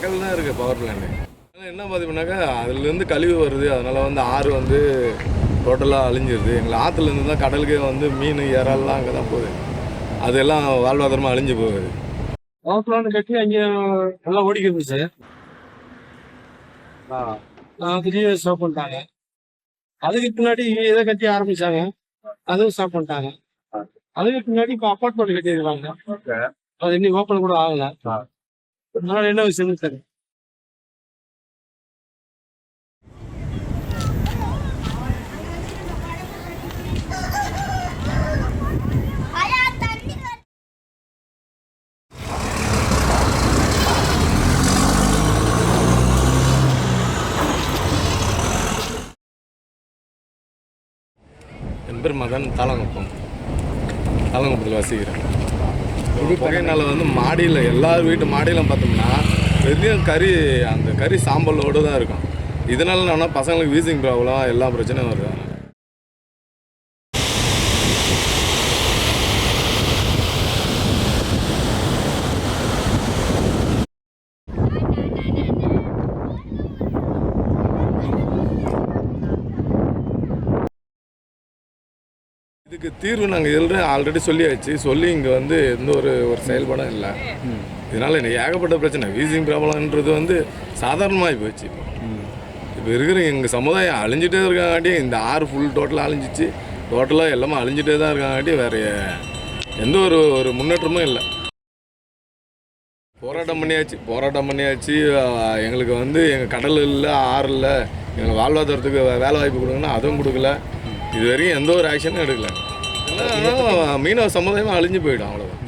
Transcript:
பக்கத்தில் தான் இருக்குது பவர் பிளான்ட். என்ன பார்த்தீங்கன்னாக்கா அதுலேருந்து கழிவு வருது, அதனால் வந்து ஆறு வந்து டோட்டலாக அழிஞ்சிருது. எங்களை ஆற்றுலேருந்து தான் கடலுக்கே வந்து மீன் இறால்லாம் அங்கே தான் போகுது, அதெல்லாம் வாழ்வாதாரமாக அழிஞ்சு போகுது. பவர் பிளான்ட் கட்டி அங்கே நல்லா ஓடிக்கிறது சார். திடீர்னு ஸ்டாப் பண்ணிட்டாங்க. அதுக்கு பின்னாடி இதை கட்டி ஆரம்பிச்சாங்க, அதுவும் ஸ்டாப் பண்ணிட்டாங்க. அதுக்கு பின்னாடி இப்போ அப்பார்ட்மெண்ட் கட்டியிருக்காங்க, அது இன்னும் ஓப்பன் கூட ஆகலை. அதனால என்ன விஷயம் சார்? என் பேர் மதன், தாளங்குப்பத்தில் வசிக்கிறேன். புகையினால் வந்து மாடியில் எல்லார் வீட்டு மாடியிலும் பார்த்தோம்னா வெறும் அந்த கறி சாம்பலோடு தான் இருக்கும். இதனால என்னன்னா பசங்களுக்கு வீசிங் ப்ராப்ளம் எல்லா பிரச்சனையும் வருது. இதுக்கு தீர்வு நாங்கள் இதில் ஆல்ரெடி சொல்லி இங்கே வந்து எந்த ஒரு செயல்பாடும் இல்லை. இதனால் எனக்கு ஏகப்பட்ட பிரச்சனை. வீசிங் ப்ராப்ளம்ன்றது வந்து சாதாரணமாகி போச்சு. இப்போ இருக்கிற எங்கள் சமுதாயம் அழிஞ்சிட்டே இருக்காங்காட்டி, இந்த ஆறு ஃபுல் டோட்டலாக அழிஞ்சிச்சு, டோட்டலாக எல்லாமே அழிஞ்சிட்டே தான் இருக்காங்காட்டி வேறு எந்த ஒரு முன்னேற்றமும் இல்லை. போராட்டம் பண்ணியாச்சு. எங்களுக்கு வந்து எங்கள் கடல் இல்லை, ஆறு இல்லை, எங்களுக்கு வாழ்வாதாரத்துக்கு வேலை வாய்ப்பு கொடுங்கன்னா அதுவும் கொடுக்கல. இது வரைக்கும் எந்த ஒரு ஆக்ஷனும் எடுக்கல. மீனவ சமுதாயமாக அழிஞ்சு போயிடும், அவ்வளோதான்.